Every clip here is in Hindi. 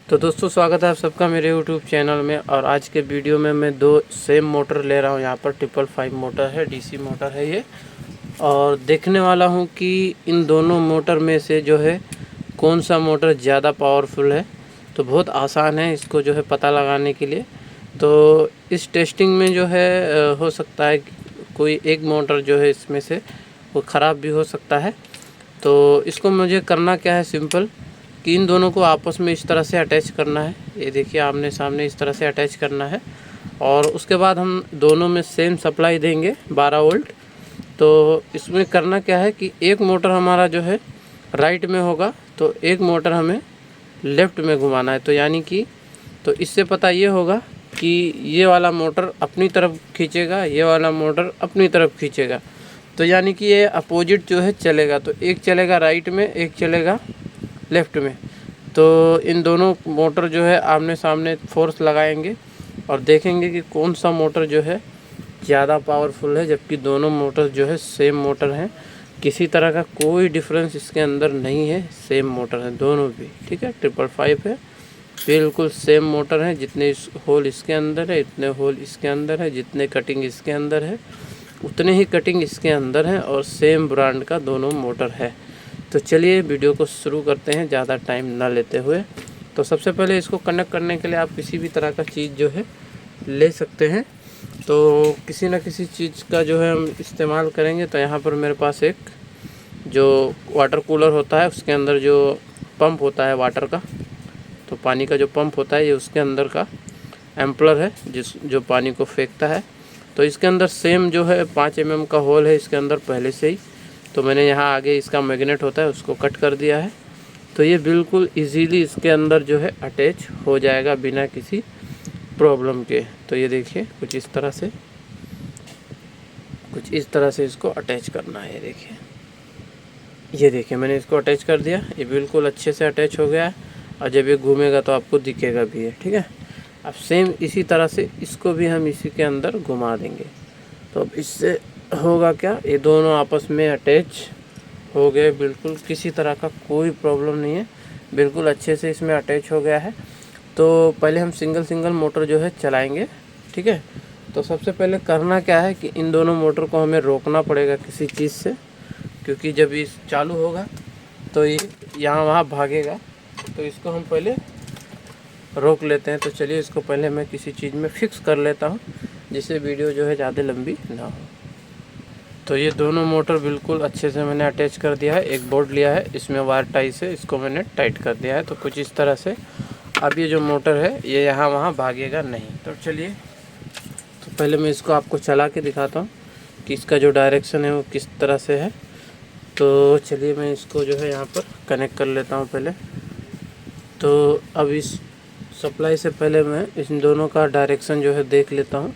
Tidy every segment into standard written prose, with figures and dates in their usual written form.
तो दोस्तों स्वागत है आप सबका मेरे YouTube चैनल में। और आज के वीडियो में मैं दो सेम मोटर ले रहा हूँ। यहाँ पर 555 मोटर है, डीसी मोटर है ये। और देखने वाला हूँ कि इन दोनों मोटर में से जो है कौन सा मोटर ज़्यादा पावरफुल है। तो बहुत आसान है इसको जो है पता लगाने के लिए। तो इस टेस्टिंग में जो है हो सकता है कोई एक मोटर जो है इसमें से वो ख़राब भी हो सकता है। तो इसको मुझे करना क्या है, सिंपल कि इन दोनों को आपस में इस तरह से अटैच करना है। ये देखिए आमने सामने इस तरह से अटैच करना है। और उसके बाद हम दोनों में सेम सप्लाई देंगे 12 वोल्ट। तो इसमें करना क्या है कि एक मोटर हमारा जो है राइट में होगा, तो एक मोटर हमें लेफ़्ट में घुमाना है। तो यानी कि तो इससे पता ये होगा कि ये वाला मोटर अपनी तरफ खींचेगा, ये वाला मोटर अपनी तरफ खींचेगा। तो यानी कि ये अपोजिट जो है चलेगा। तो एक चलेगा राइट में, एक चलेगा लेफ़्ट में। तो इन दोनों मोटर जो है आमने सामने फोर्स लगाएंगे और देखेंगे कि कौन सा मोटर जो है ज़्यादा पावरफुल है। जबकि दोनों मोटर जो है सेम मोटर हैं, किसी तरह का कोई डिफरेंस इसके अंदर नहीं है, सेम मोटर है दोनों भी। ठीक है, 555 है, बिल्कुल सेम मोटर है। जितने होल इसके अंदर है इतने होल इसके अंदर है, जितने कटिंग इसके अंदर है उतने ही कटिंग इसके अंदर है, और सेम ब्रांड का दोनों मोटर है। तो चलिए वीडियो को शुरू करते हैं ज़्यादा टाइम ना लेते हुए। तो सबसे पहले इसको कनेक्ट करने के लिए आप किसी भी तरह का चीज़ जो है ले सकते हैं। तो किसी न किसी चीज़ का जो है हम इस्तेमाल करेंगे। तो यहाँ पर मेरे पास एक जो वाटर कूलर होता है उसके अंदर जो पंप होता है वाटर का, तो पानी का जो पंप होता है ये उसके अंदर का एम्पलर है जो पानी को फेंकता है। तो इसके अंदर सेम जो है 5 mm का होल है इसके अंदर पहले से ही। तो मैंने यहाँ आगे इसका मैग्नेट होता है उसको कट कर दिया है। तो ये बिल्कुल इजीली इसके अंदर जो है अटैच हो जाएगा बिना किसी प्रॉब्लम के। तो ये देखिए कुछ इस तरह से इसको अटैच करना है। ये देखिए मैंने इसको अटैच कर दिया, ये बिल्कुल अच्छे से अटैच हो गया है। और जब ये घूमेगा तो आपको दिखेगा भी है। ठीक है, अब सेम इसी तरह से इसको भी हम इसी के अंदर घुमा देंगे। तो अब इससे होगा क्या, ये दोनों आपस में अटैच हो गए, बिल्कुल किसी तरह का कोई प्रॉब्लम नहीं है, बिल्कुल अच्छे से इसमें अटैच हो गया है। तो पहले हम सिंगल मोटर जो है चलाएंगे। ठीक है, तो सबसे पहले करना क्या है कि इन दोनों मोटर को हमें रोकना पड़ेगा किसी चीज़ से, क्योंकि जब ये चालू होगा तो ये यहाँ वहाँ भागेगा। तो इसको हम पहले रोक लेते हैं। तो चलिए इसको पहले मैं किसी चीज़ में फिक्स कर लेता हूँ जिससे वीडियो जो है ज़्यादा लंबी ना हो। तो ये दोनों मोटर बिल्कुल अच्छे से मैंने अटैच कर दिया है। एक बोर्ड लिया है, इसमें वायर टाई से इसको मैंने टाइट कर दिया है। तो कुछ इस तरह से अब ये जो मोटर है ये यहाँ वहाँ भागेगा नहीं। तो चलिए तो पहले मैं इसको आपको चला के दिखाता हूँ कि इसका जो डायरेक्शन है वो किस तरह से है। तो चलिए मैं इसको जो है यहाँ पर कनेक्ट कर लेता हूँ पहले। तो अब इस सप्लाई से पहले मैं इन दोनों का डायरेक्शन जो है देख लेता हूँ,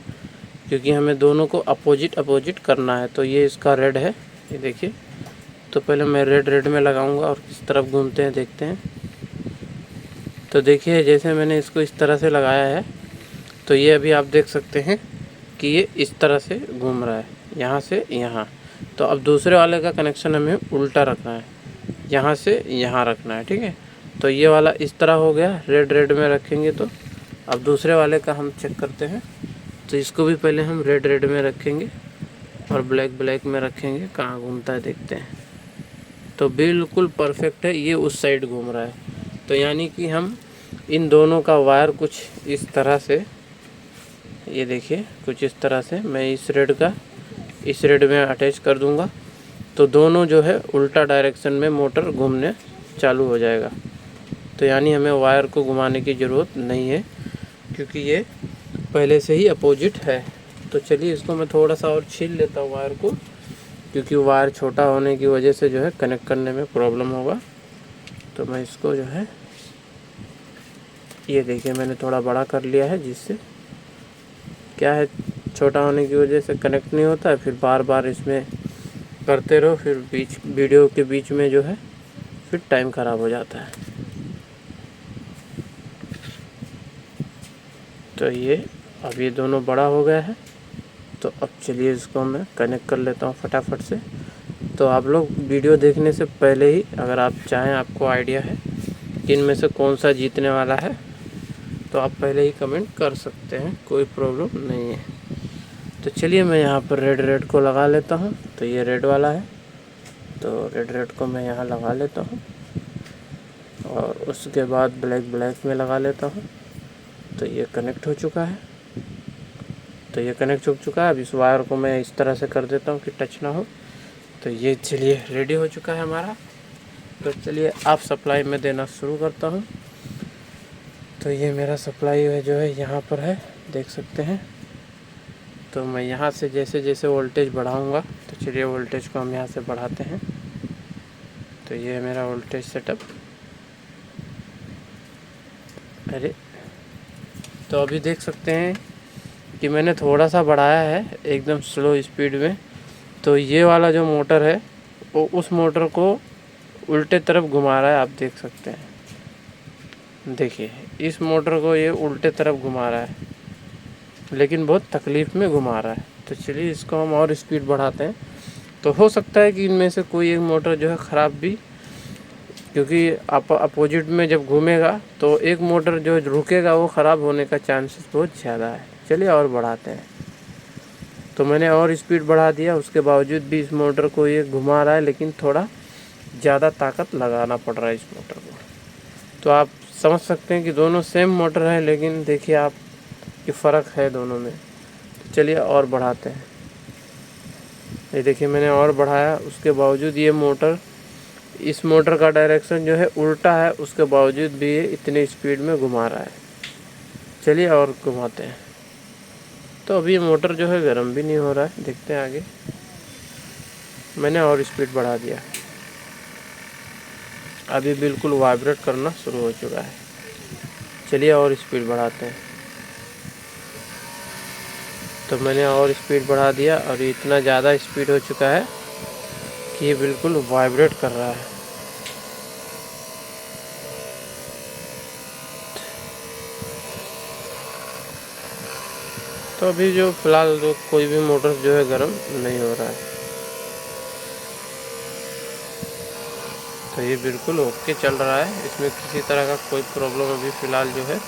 क्योंकि हमें दोनों को अपोजिट करना है। तो ये इसका रेड है, ये देखिए। तो पहले मैं रेड में लगाऊंगा और किस तरफ घूमते हैं देखते हैं। तो देखिए जैसे मैंने इसको इस तरह से लगाया है, तो ये अभी आप देख सकते हैं कि ये इस तरह से घूम रहा है, यहाँ से यहाँ। तो अब दूसरे वाले का कनेक्शन हमें उल्टा रखना है, यहाँ से यहाँ रखना है। ठीक है, तो ये वाला इस तरह हो गया, रेड में रखेंगे। तो अब दूसरे वाले का हम चेक करते हैं। तो इसको भी पहले हम रेड में रखेंगे और ब्लैक में रखेंगे, कहाँ घूमता है देखते हैं। तो बिल्कुल परफेक्ट है, ये उस साइड घूम रहा है। तो यानी कि हम इन दोनों का वायर कुछ इस तरह से, ये देखिए कुछ इस तरह से मैं इस रेड में अटैच कर दूंगा। तो दोनों जो है उल्टा डायरेक्शन में मोटर घूमने चालू हो जाएगा। तो यानी हमें वायर को घुमाने की ज़रूरत नहीं है, क्योंकि ये पहले से ही अपोजिट है। तो चलिए इसको मैं थोड़ा सा और छील लेता हूँ वायर को, क्योंकि वायर छोटा होने की वजह से जो है कनेक्ट करने में प्रॉब्लम होगा। तो मैं इसको जो है, ये देखिए मैंने थोड़ा बड़ा कर लिया है, जिससे क्या है छोटा होने की वजह से कनेक्ट नहीं होता है। फिर बार इसमें करते रहो, फिर वीडियो के बीच में जो है फिर टाइम ख़राब हो जाता है। तो ये अब ये दोनों बड़ा हो गया है। तो अब चलिए इसको मैं कनेक्ट कर लेता हूँ फटाफट से। तो आप लोग वीडियो देखने से पहले ही, अगर आप चाहें, आपको आइडिया है कि इनमें से कौन सा जीतने वाला है, तो आप पहले ही कमेंट कर सकते हैं, कोई प्रॉब्लम नहीं है। तो चलिए मैं यहाँ पर रेड को लगा लेता हूँ। तो ये रेड वाला है, तो रेड को मैं यहाँ लगा लेता हूँ और उसके बाद ब्लैक में लगा लेता हूँ। तो ये कनेक्ट हो चुका है, तो ये कनेक्ट हो चुका है। अब इस वायर को मैं इस तरह से कर देता हूँ कि टच ना हो। तो ये चलिए रेडी हो चुका है हमारा। तो चलिए आप सप्लाई में देना शुरू करता हूँ। तो ये मेरा सप्लाई है जो है यहाँ पर है, देख सकते हैं। तो मैं यहाँ से जैसे जैसे वोल्टेज बढ़ाऊँगा, तो चलिए वोल्टेज को हम यहाँ से बढ़ाते हैं। तो ये है मेरा वोल्टेज सेटअप। अरे तो अभी देख सकते हैं कि मैंने थोड़ा सा बढ़ाया है एकदम स्लो स्पीड में। तो ये वाला जो मोटर है वो उस मोटर को उल्टे तरफ घुमा रहा है, आप देख सकते हैं। देखिए इस मोटर को ये उल्टे तरफ घुमा रहा है, लेकिन बहुत तकलीफ़ में घुमा रहा है। तो चलिए इसको हम और स्पीड बढ़ाते हैं। तो हो सकता है कि इनमें से कोई एक मोटर जो है ख़राब भी, क्योंकि अपोजिट में जब घूमेगा तो एक मोटर जो रुकेगा वो ख़राब होने का चांसेस बहुत ज़्यादा है। चलिए और बढ़ाते हैं। तो मैंने और स्पीड बढ़ा दिया, उसके बावजूद भी इस मोटर को ये घुमा रहा है, लेकिन थोड़ा ज़्यादा ताकत लगाना पड़ रहा है इस मोटर को। तो आप समझ सकते हैं कि दोनों सेम मोटर है, लेकिन देखिए आप कि फ़र्क है दोनों में। तो चलिए और बढ़ाते हैं। ये देखिए मैंने और बढ़ाया, उसके बावजूद ये मोटर, इस मोटर का डायरेक्शन जो है उल्टा है, उसके बावजूद भी ये इतनी स्पीड में घुमा रहा है। चलिए और घुमाते हैं। तो अभी ये मोटर जो है गर्म भी नहीं हो रहा है, देखते हैं आगे। मैंने और स्पीड बढ़ा दिया, अभी बिल्कुल वाइब्रेट करना शुरू हो चुका है। चलिए और स्पीड बढ़ाते हैं। तो मैंने और स्पीड बढ़ा दिया और ये इतना ज़्यादा स्पीड हो चुका है कि ये बिल्कुल वाइब्रेट कर रहा है। तो अभी जो फ़िलहाल जो कोई भी मोटर जो है गर्म नहीं हो रहा है। तो ये बिल्कुल ओके चल रहा है, इसमें किसी तरह का कोई प्रॉब्लम अभी फ़िलहाल जो है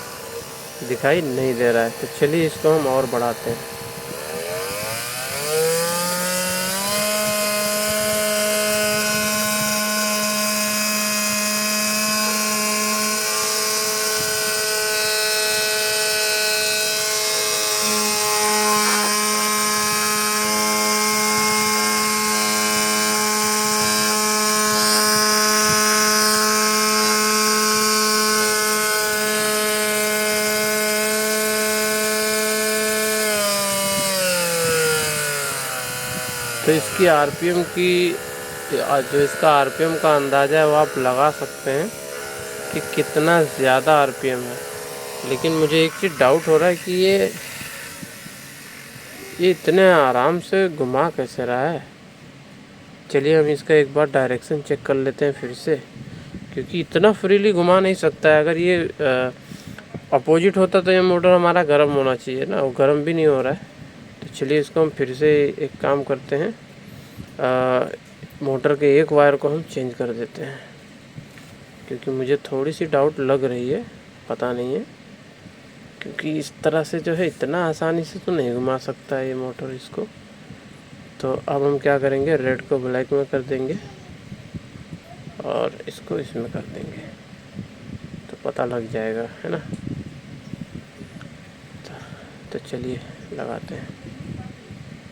दिखाई नहीं दे रहा है। तो चलिए इसको हम और बढ़ाते हैं। तो इसकी आरपीएम की जो इसका आरपीएम का अंदाज़ा है वो आप लगा सकते हैं कि कितना ज़्यादा आरपीएम है। लेकिन मुझे एक चीज़ डाउट हो रहा है कि ये इतने आराम से घुमा कैसे रहा है। चलिए हम इसका एक बार डायरेक्शन चेक कर लेते हैं फिर से, क्योंकि इतना फ्रीली घुमा नहीं सकता है। अगर ये अपोजिट होता तो ये मोटर हमारा गर्म होना चाहिए ना, वो गर्म भी नहीं हो रहा है। तो चलिए इसको हम फिर से एक काम करते हैं, मोटर के एक वायर को हम चेंज कर देते हैं, क्योंकि मुझे थोड़ी सी डाउट लग रही है, पता नहीं है। क्योंकि इस तरह से जो है इतना आसानी से तो नहीं घुमा सकता है ये मोटर इसको। तो अब हम क्या करेंगे, रेड को ब्लैक में कर देंगे और इसको इसमें कर देंगे, तो पता लग जाएगा, है ना। तो चलिए लगाते हैं,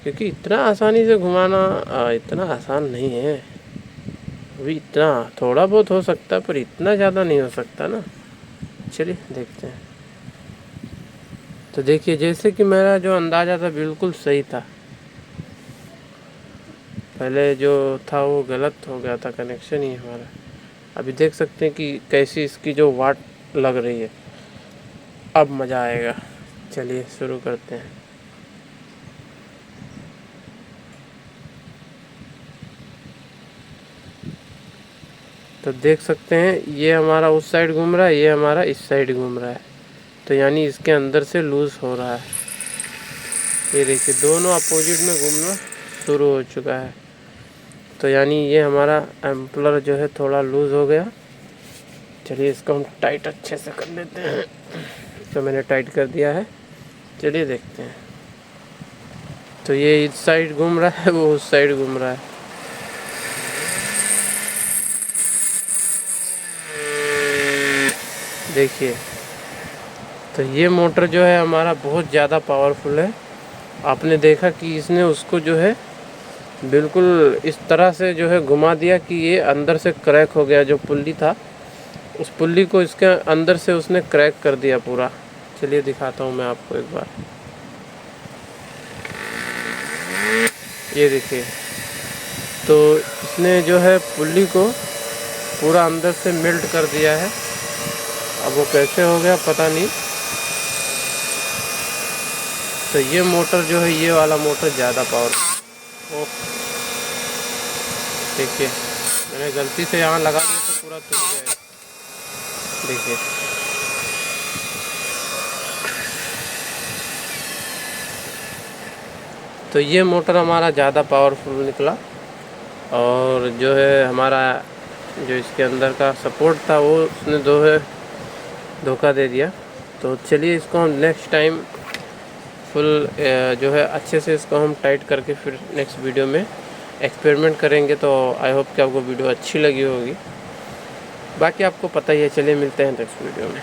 क्योंकि इतना आसानी से घुमाना इतना आसान नहीं है। अभी इतना थोड़ा बहुत हो सकता है, पर इतना ज़्यादा नहीं हो सकता ना। चलिए देखते हैं। तो देखिए जैसे कि मेरा जो अंदाज़ा था बिल्कुल सही था, पहले जो था वो गलत हो गया था कनेक्शन ही हमारा। अभी देख सकते हैं कि कैसी इसकी जो वाट लग रही है। अब मज़ा आएगा। चलिए शुरू करते हैं। तो देख सकते हैं ये हमारा उस साइड घूम रहा है, ये हमारा इस साइड घूम रहा है। तो यानी इसके अंदर से लूज़ हो रहा है। ये देखिए दोनों अपोजिट में घूमना शुरू हो चुका है। तो यानी ये हमारा एम्पलर जो है थोड़ा लूज़ हो गया। चलिए इसको हम टाइट अच्छे से कर लेते हैं। तो मैंने टाइट कर दिया है, चलिए देखते हैं। तो ये इस साइड घूम रहा है, वो उस साइड घूम रहा है। देखिए, तो ये मोटर जो है हमारा बहुत ज़्यादा पावरफुल है। आपने देखा कि इसने उसको जो है बिल्कुल इस तरह से जो है घुमा दिया कि ये अंदर से क्रैक हो गया। जो पुल्ली था, उस पुल्ली को इसके अंदर से उसने क्रैक कर दिया पूरा। चलिए दिखाता हूँ मैं आपको एक बार। ये देखिए, तो इसने जो है पुल्ली को पूरा अंदर से मेल्ट कर दिया है। अब वो कैसे हो गया पता नहीं। तो ये मोटर जो है, ये वाला मोटर ज़्यादा पावर। ओ देखिए, मैंने गलती से यहाँ लगा दिया तो पूरा टूट गया। देखिए, तो ये मोटर हमारा ज़्यादा पावरफुल निकला। और जो है हमारा जो इसके अंदर का सपोर्ट था वो उसने धोखा दे दिया। तो चलिए इसको हम नेक्स्ट टाइम फुल जो है अच्छे से इसको हम टाइट करके फिर नेक्स्ट वीडियो में एक्सपेरिमेंट करेंगे। तो आई होप कि आपको वीडियो अच्छी लगी होगी। बाकी आपको पता ही है। चलिए मिलते हैं नेक्स्ट वीडियो में।